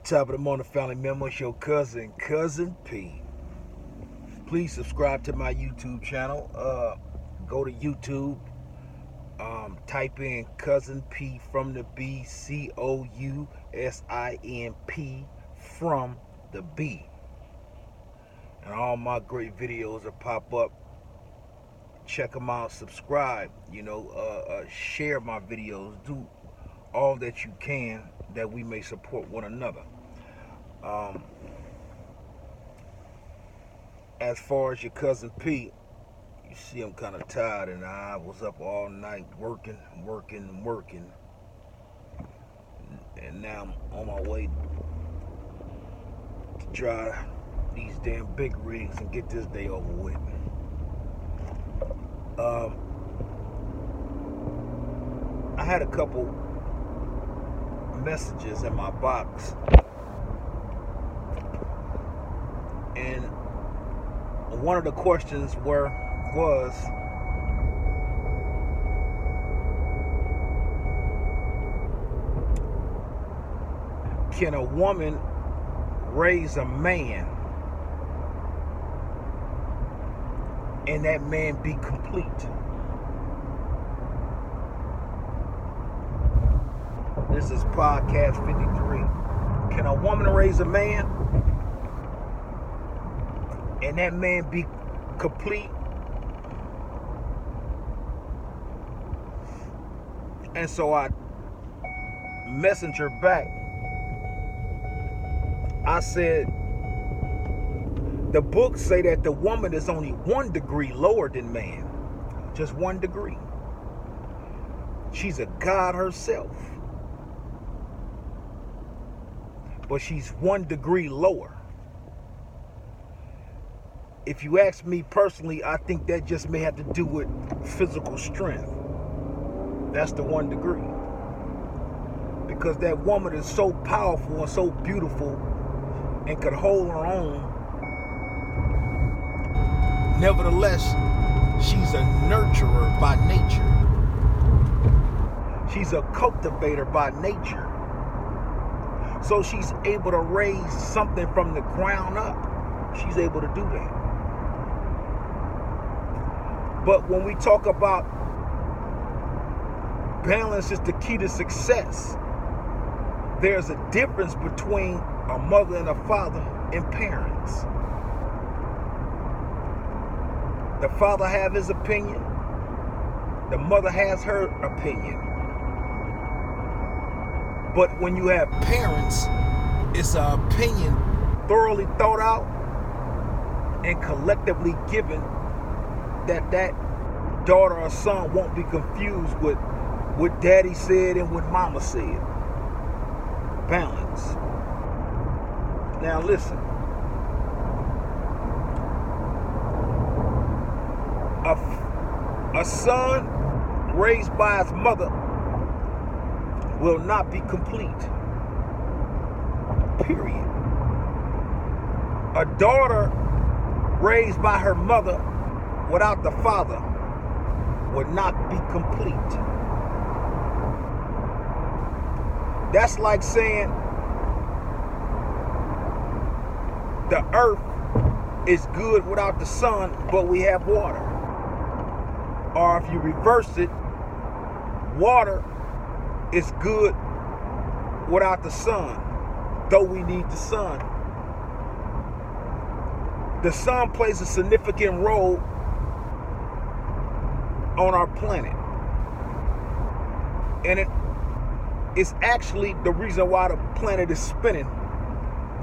Top of the morning, family members, your cousin P. Please subscribe to my YouTube channel. Go to YouTube, type in Cousin P from the B, COUSINP from the B, and all my great videos will pop up. Check them out, subscribe, share my videos, do all that you can that we may support one another. As far as your cousin P, you see I'm kind of tired, and I was up all night working, and now I'm on my way to dry these damn big rigs and get this day over with. I had a couple messages in my box, and one of the questions was can a woman raise a man and that man be complete? This is podcast 53. Can a woman raise a man and that man be complete? And so I messenger back. I said, the books say that the woman is only 1 degree lower than man. Just 1 degree. She's a god herself. But she's 1 degree lower. If you ask me personally, I think that just may have to do with physical strength. That's the 1 degree. Because that woman is so powerful and so beautiful and could hold her own. Nevertheless, she's a nurturer by nature. She's a cultivator by nature. So she's able to raise something from the ground up. She's able to do that. But when we talk about balance is the key to success, there's a difference between a mother and a father and parents. The father has his opinion. The mother has her opinion. But when you have parents, it's an opinion thoroughly thought out and collectively given, that daughter or son won't be confused with what daddy said and what mama said. Balance. Now listen. A son raised by his mother will not be complete. Period. A daughter raised by her mother without the father would not be complete. That's like saying the earth is good without the sun, but we have water. Or if you reverse it, water is good without the sun, though we need the sun. The sun plays a significant role on our planet. And it's actually the reason why the planet is spinning,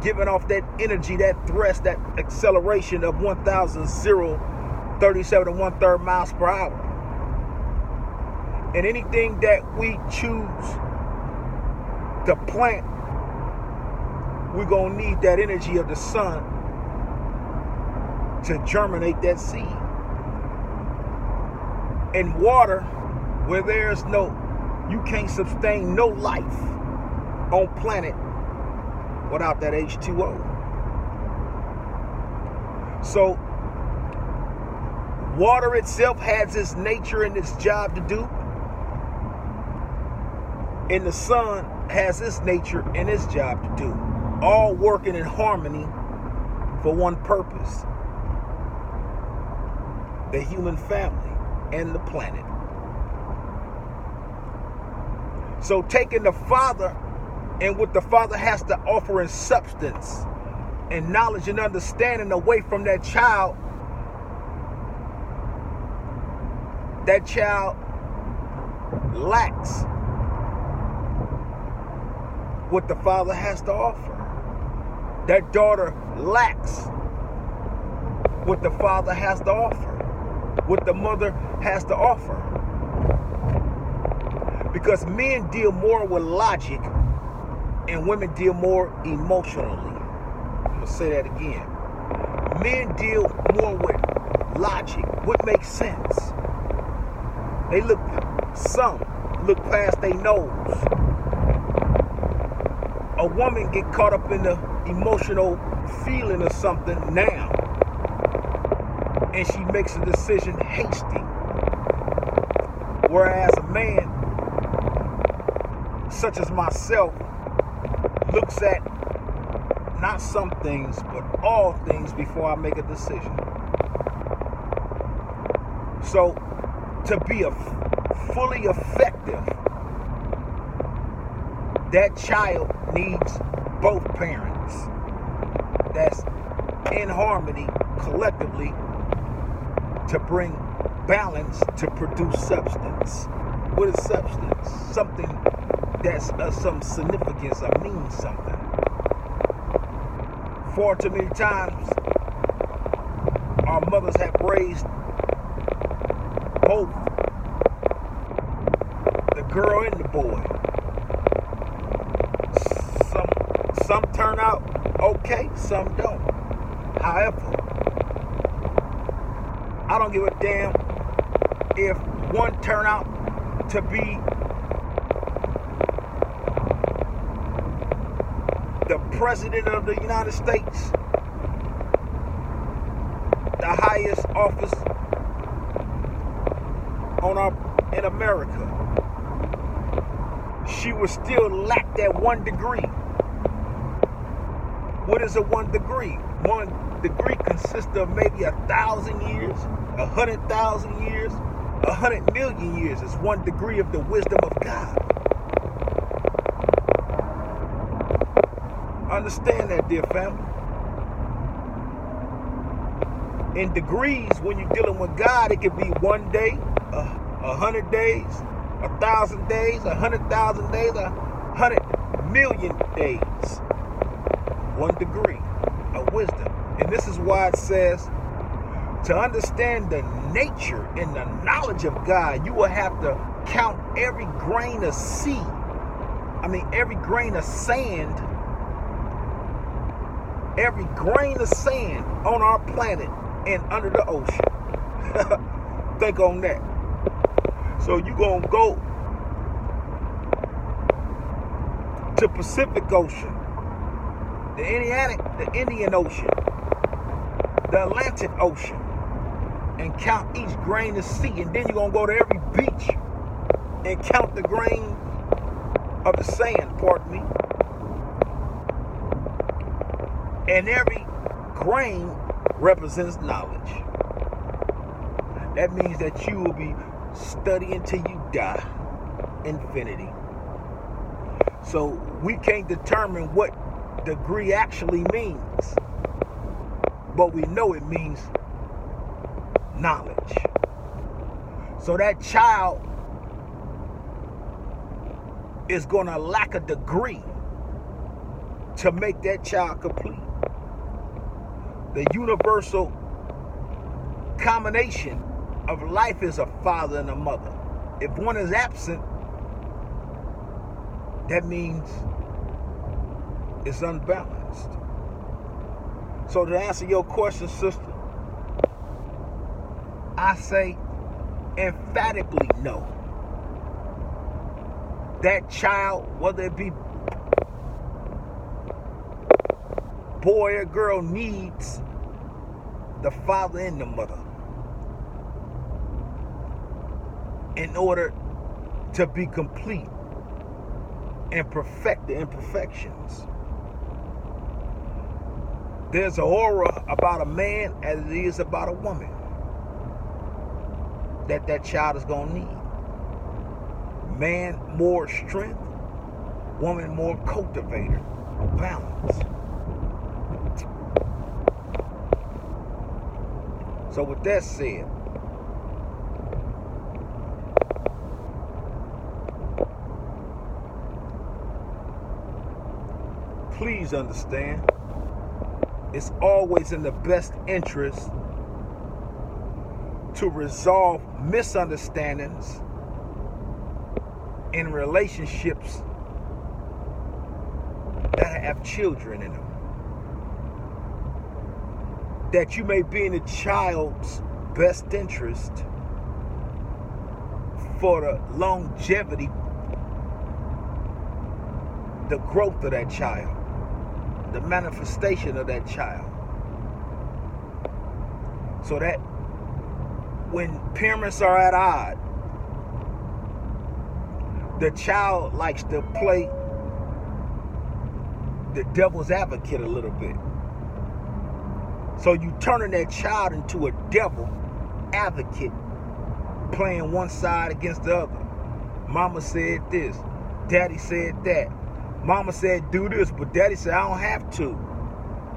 giving off that energy, that thrust, that acceleration of 1,037 and 1/3 miles per hour. And anything that we choose to plant, we're going to need that energy of the sun to germinate that seed. And water, where there's you can't sustain no life on planet without that H2O. So water itself has its nature and its job to do, and the sun has its nature and its job to do. all working in harmony for one purpose: the human family and the planet. So taking the Father and what the Father has to offer in substance and knowledge and understanding away from that child lacks what the Father has to offer. That daughter lacks what the Father has to offer, what the mother has to offer. Because men deal more with logic and women deal more emotionally. I'm going to say that again. Men deal more with logic, what makes sense. Some look past their nose. A woman get caught up in the emotional feeling of something now, and she makes a decision hasty. Whereas a man, such as myself, looks at not some things, but all things before I make a decision. So, to be fully effective, that child needs both parents that's in harmony collectively to bring balance to produce substance. What is substance? Something that's of some significance or means something. Far too many times, our mothers have raised both the girl and the boy. Some turn out okay, some don't. However, I don't give a damn if one turn out to be the President of the United States, the highest office in America. She would still lack that 1 degree. What is a 1 degree? 1 degree consists of maybe 1,000 years, 100,000 years, 100 million years. It's 1 degree of the wisdom of God. Understand that, dear family. In degrees, when you're dealing with God, it could be 1 day, 100 days, 1,000 days, 100,000 days, 100 million days. 1 degree of wisdom. And this is why it says, to understand the nature and the knowledge of God, you will have to count every grain of every grain of sand, on our planet and under the ocean. Think on that. So you're going to go to Pacific Ocean, the Indian Ocean, the Atlantic Ocean, and count each grain of sea. And then you're going to go to every beach and count the grain of the sand, pardon me. And every grain represents knowledge. That means that you will be studying till you die. Infinity. So we can't determine what degree actually means, but we know it means knowledge. So that child is going to lack a degree to make that child complete. The universal combination of life is a father and a mother. If one is absent, that means it's unbalanced. So to answer your question, sister, I say emphatically no. That child, whether it be boy or girl, needs the father and the mother in order to be complete and perfect the imperfections. There's an aura about a man as it is about a woman that child is going to need. Man, more strength. Woman, more cultivator. Balance. So with that said, please understand, it's always in the best interest to resolve misunderstandings in relationships that have children in them. That you may be in the child's best interest for the longevity, the growth of that child, the manifestation of that child. So that when parents are at odds, the child likes to play the devil's advocate a little bit. So you turning that child into a devil advocate, playing one side against the other. Mama said this, daddy said that. Mama said do this, but daddy said I don't have to.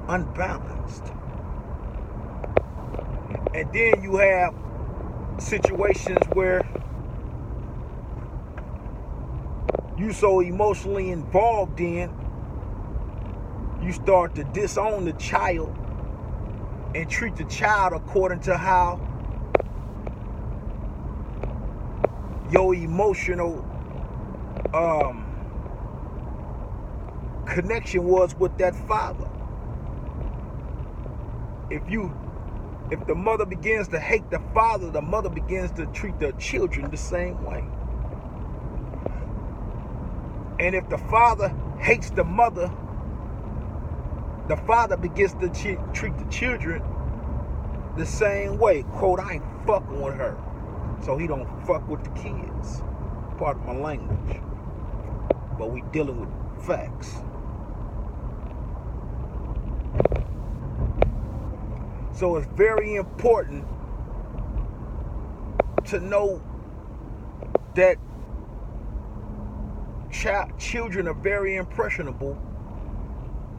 Unbalanced. And then you have situations where you so emotionally involved in, you start to disown the child and treat the child according to how your emotional connection was with that father. If the mother begins to hate the father, the mother begins to treat the children the same way. And if the father hates the mother, the father begins to treat the children the same way. Quote, I ain't fucking with her. So he don't fuck with the kids. Pardon my language. But we dealing with facts. So it's very important to know that children are very impressionable,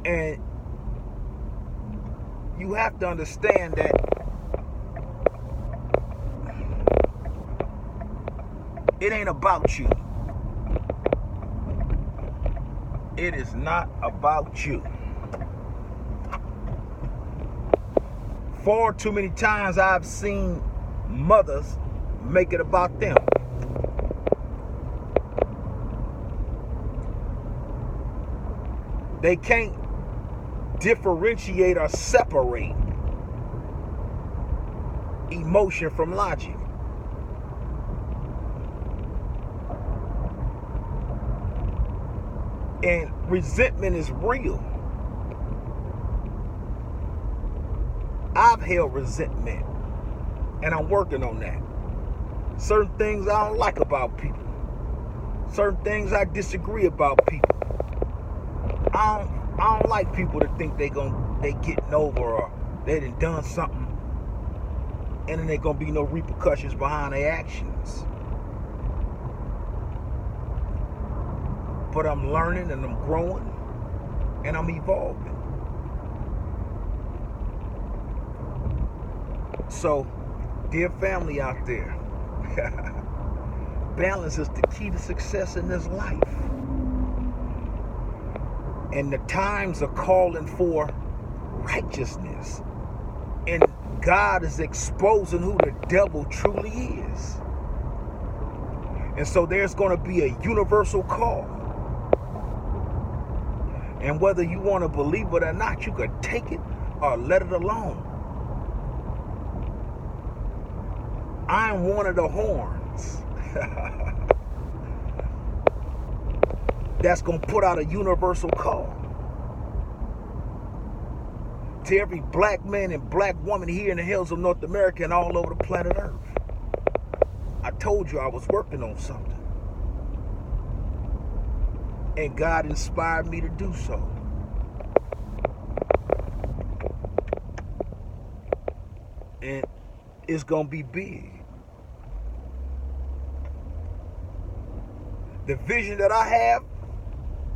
and you have to understand that it ain't about you. It is not about you. Far too many times I've seen mothers make it about them. They can't differentiate or separate emotion from logic. And resentment is real. I've held resentment, and I'm working on that. Certain things I don't like about people. Certain things I disagree about people. I don't like people to think they getting over, or they done something and then there gonna be no repercussions behind their actions. But I'm learning and I'm growing and I'm evolving. So, dear family out there, balance is the key to success in this life. And the times are calling for righteousness. And God is exposing who the devil truly is. And so there's going to be a universal call. And whether you want to believe it or not, you could take it or let it alone. I'm one of the horns that's going to put out a universal call to every black man and black woman here in the hills of North America and all over the planet Earth. I told you I was working on something. And God inspired me to do so. And it's going to be big. The vision that I have,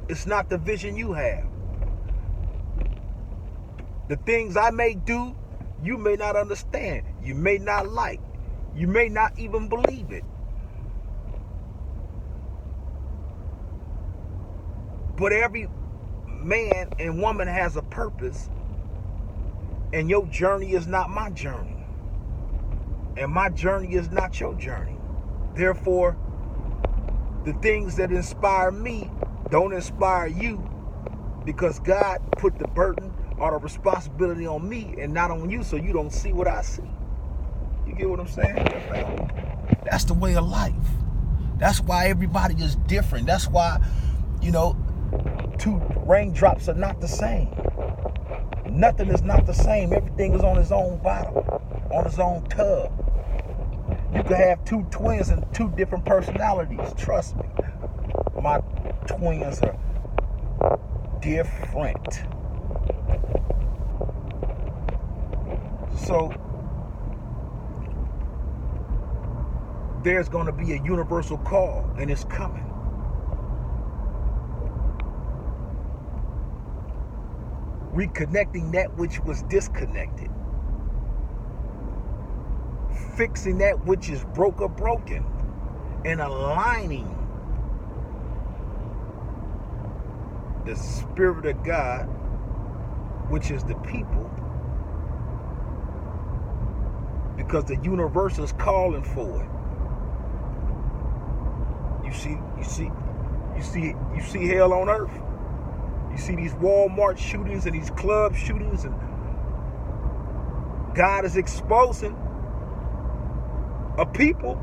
it's not the vision you have. The things I may do, you may not understand. You may not like. You may not even believe it. But every man and woman has a purpose, and your journey is not my journey, and my journey is not your journey. Therefore, the things that inspire me don't inspire you, because God put the burden or the responsibility on me and not on you, so you don't see what I see. You get what I'm saying? That's the way of life. That's why everybody is different. That's why, two raindrops are not the same. Nothing is not the same. Everything is on its own bottom, on its own tub. You can have two twins and two different personalities. Trust me. My twins are different. So there's going to be a universal call, and it's coming. Reconnecting that which was disconnected. Fixing that which is broke or broken. And aligning the Spirit of God, which is the people, because the universe is calling for it. You see hell on earth. You see these Walmart shootings and these club shootings, and God is exposing a people.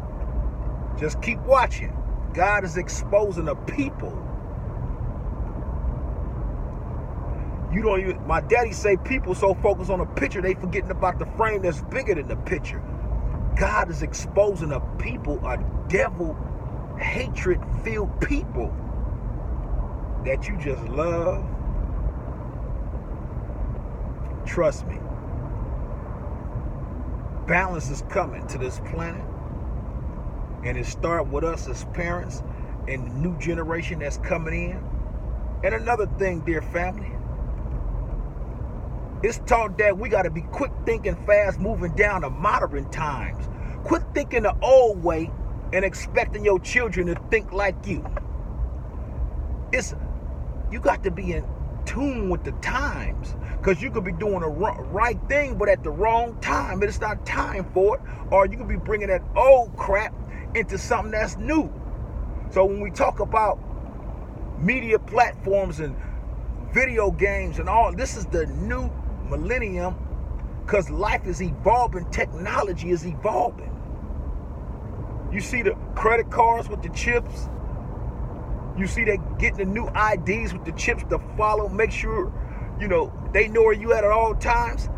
Just keep watching. God is exposing a people. My daddy say people so focused on a picture, they forgetting about the frame that's bigger than the picture. God is exposing a people, a devil, hatred-filled people that you just love. Trust me. Balance is coming to this planet. And it starts with us as parents and the new generation that's coming in. And another thing, dear family, it's taught that we got to be quick thinking, fast moving down to modern times. Quit thinking the old way and expecting your children to think like you. You got to be in tune with the times, because you could be doing the right thing but at the wrong time. It's not time for it. Or you could be bringing that old crap into something that's new. So when we talk about media platforms and video games and all, this is the new millennium, because life is evolving, technology is evolving. You see the credit cards with the chips. You see they getting the new IDs with the chips to follow, make sure, they know where you at all times.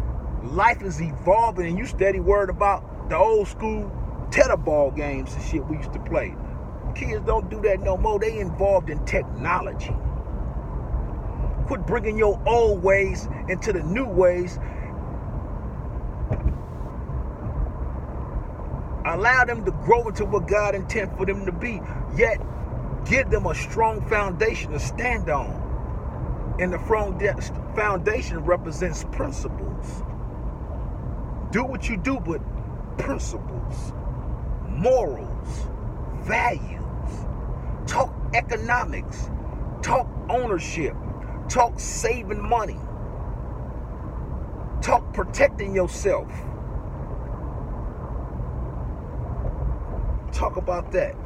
Life is evolving, and you steady worried about the old school tetherball games and shit we used to play. Kids don't do that no more. They involved in technology. Quit bringing your old ways into the new ways. Allow them to grow into what God intended for them to be, yet give them a strong foundation to stand on. And the foundation represents principles. Do what you do, but principles, morals, values. Talk economics. Talk ownership. Talk saving money. Talk protecting yourself. Talk about that.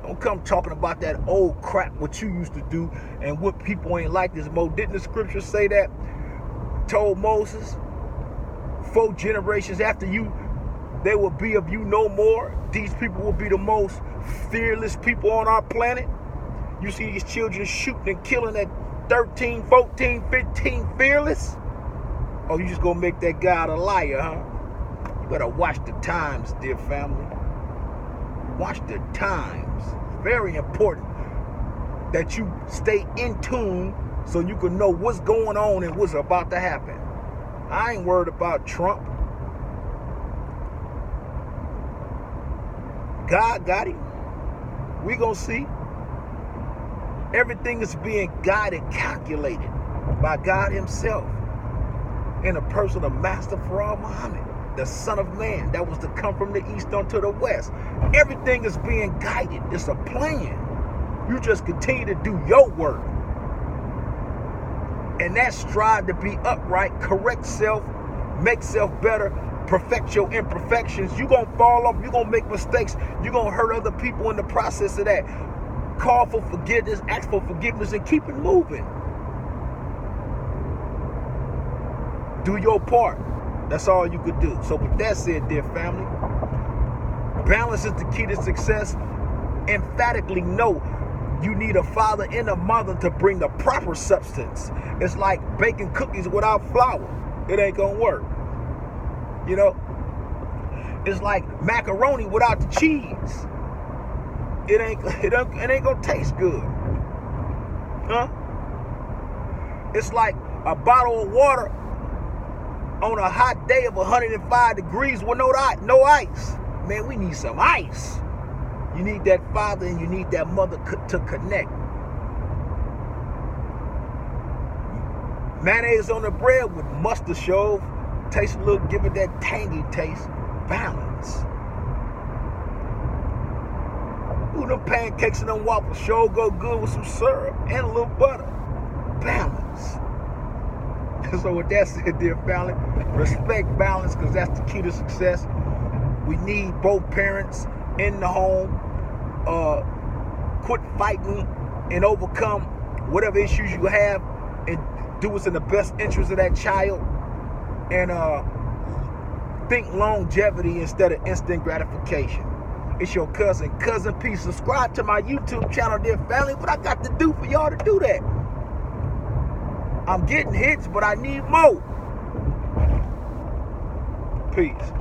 Don't come talking about that old crap, what you used to do, and what people ain't like this more. Didn't the scripture say that? Told Moses, 4 generations after you, they will be of you no more. These people will be the most fearless people on our planet. You see these children shooting and killing at 13, 14, 15, fearless? Oh, you just gonna make that God a liar, huh? You better watch the times, dear family. Watch the times. Very important that you stay in tune so you can know what's going on and what's about to happen. I ain't worried about Trump. God got him. We gonna see. Everything is being guided, calculated by God himself in the person of Master Farah Muhammad, the Son of Man that was to come from the east unto the west. Everything is being guided. It's a plan. You just continue to do your work. And that strive to be upright, correct self, make self better, perfect your imperfections. You're going to fall off. You're going to make mistakes. You're going to hurt other people in the process of that. Call for forgiveness, ask for forgiveness, and keep it moving. Do your part. That's all you could do. So with that said, dear family, balance is the key to success. Emphatically know you need a father and a mother to bring the proper substance. It's like baking cookies without flour. It ain't gonna work. You know? It's like macaroni without the cheese. It ain't gonna taste good. Huh? It's like a bottle of water on a hot day of 105 degrees with no ice. Man, we need some ice. You need that father and you need that mother to connect. Mayonnaise on the bread with mustard shove. Taste a little, give it that tangy taste. Balance. Ooh, them pancakes and them waffles sure go good with some syrup and a little butter. Balance. So with that said, dear family, respect balance, because that's the key to success. We need both parents in the home. Quit fighting and overcome whatever issues you have and do what's in the best interest of that child. And think longevity instead of instant gratification. It's your Cousin P. Subscribe to my YouTube channel, dear family. What I got to do for y'all to do that? I'm getting hits, but I need more. Peace.